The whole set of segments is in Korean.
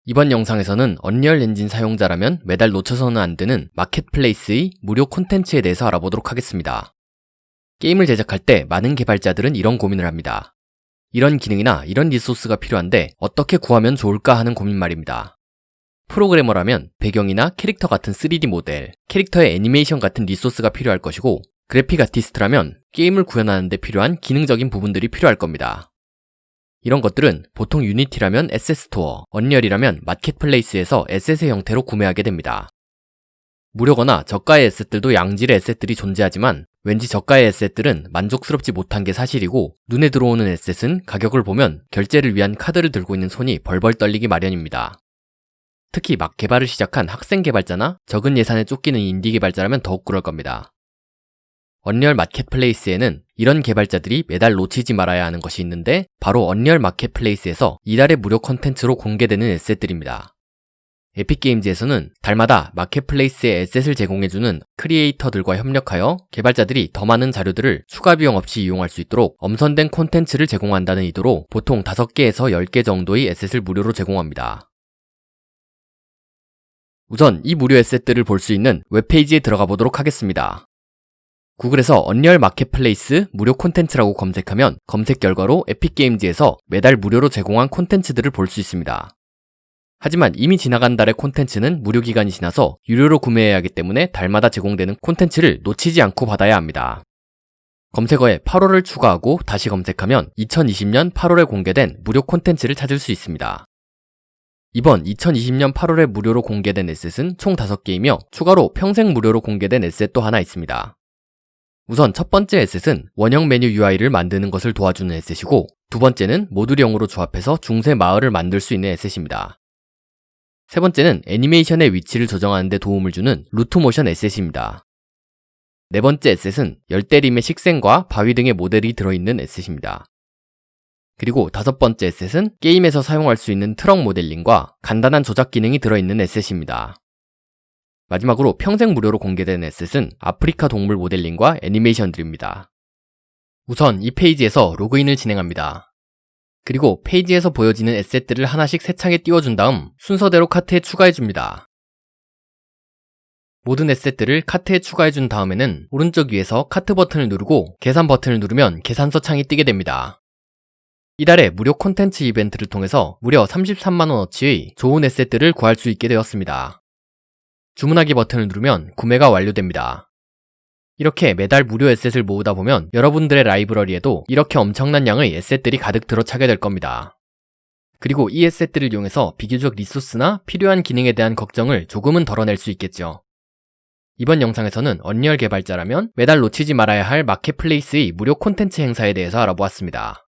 이번 영상에서는 언리얼 엔진 사용자라면 매달 놓쳐서는 안 되는 마켓플레이스의 무료 콘텐츠에 대해서 알아보도록 하겠습니다. 게임을 제작할 때 많은 개발자들은 이런 고민을 합니다. 이런 기능이나 이런 리소스가 필요한데 어떻게 구하면 좋을까 하는 고민 말입니다. 프로그래머라면 배경이나 캐릭터 같은 3D 모델, 캐릭터의 애니메이션 같은 리소스가 필요할 것이고, 그래픽 아티스트라면 게임을 구현하는 데 필요한 기능적인 부분들이 필요할 겁니다. 이런 것들은 보통 유니티라면 에셋 스토어, 언리얼이라면 마켓플레이스에서 에셋의 형태로 구매하게 됩니다. 무료거나 저가의 에셋들도 양질의 에셋들이 존재하지만 왠지 저가의 에셋들은 만족스럽지 못한 게 사실이고, 눈에 들어오는 에셋은 가격을 보면 결제를 위한 카드를 들고 있는 손이 벌벌 떨리기 마련입니다. 특히 막 개발을 시작한 학생 개발자나 적은 예산에 쫓기는 인디 개발자라면 더욱 그럴 겁니다. 언리얼 마켓플레이스에는 이런 개발자들이 매달 놓치지 말아야 하는 것이 있는데, 바로 언리얼 마켓플레이스에서 이달의 무료 콘텐츠로 공개되는 에셋들입니다. 에픽게임즈에서는 달마다 마켓플레이스에 에셋을 제공해주는 크리에이터들과 협력하여 개발자들이 더 많은 자료들을 추가 비용 없이 이용할 수 있도록 엄선된 콘텐츠를 제공한다는 의도로 보통 5개에서 10개 정도의 에셋을 무료로 제공합니다. 우선 이 무료 에셋들을 볼 수 있는 웹페이지에 들어가 보도록 하겠습니다. 구글에서 언리얼 마켓플레이스 무료 콘텐츠라고 검색하면 검색 결과로 에픽게임즈에서 매달 무료로 제공한 콘텐츠들을 볼 수 있습니다. 하지만 이미 지나간 달의 콘텐츠는 무료 기간이 지나서 유료로 구매해야 하기 때문에 달마다 제공되는 콘텐츠를 놓치지 않고 받아야 합니다. 검색어에 8월을 추가하고 다시 검색하면 2020년 8월에 공개된 무료 콘텐츠를 찾을 수 있습니다. 이번 2020년 8월에 무료로 공개된 에셋은 총 5개이며 추가로 평생 무료로 공개된 에셋도 하나 있습니다. 우선 첫 번째 에셋은 원형 메뉴 UI를 만드는 것을 도와주는 에셋이고, 두 번째는 모듈형으로 조합해서 중세 마을을 만들 수 있는 에셋입니다. 세 번째는 애니메이션의 위치를 조정하는 데 도움을 주는 루트모션 에셋입니다. 네 번째 에셋은 열대림의 식생과 바위 등의 모델이 들어있는 에셋입니다. 그리고 다섯 번째 에셋은 게임에서 사용할 수 있는 트럭 모델링과 간단한 조작 기능이 들어있는 에셋입니다. 마지막으로 평생 무료로 공개된 에셋은 아프리카 동물 모델링과 애니메이션들입니다. 우선 이 페이지에서 로그인을 진행합니다. 그리고 페이지에서 보여지는 에셋들을 하나씩 새 창에 띄워준 다음 순서대로 카트에 추가해줍니다. 모든 에셋들을 카트에 추가해준 다음에는 오른쪽 위에서 카트 버튼을 누르고 계산 버튼을 누르면 계산서 창이 뜨게 됩니다. 이달의 무료 콘텐츠 이벤트를 통해서 무려 33만원어치의 좋은 에셋들을 구할 수 있게 되었습니다. 주문하기 버튼을 누르면 구매가 완료됩니다. 이렇게 매달 무료 에셋을 모으다 보면 여러분들의 라이브러리에도 이렇게 엄청난 양의 에셋들이 가득 들어차게 될 겁니다. 그리고 이 에셋들을 이용해서 비교적 리소스나 필요한 기능에 대한 걱정을 조금은 덜어낼 수 있겠죠. 이번 영상에서는 언리얼 개발자라면 매달 놓치지 말아야 할 마켓플레이스의 무료 콘텐츠 행사에 대해서 알아보았습니다.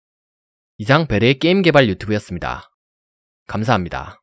이상 베레의 게임 개발 유튜브였습니다. 감사합니다.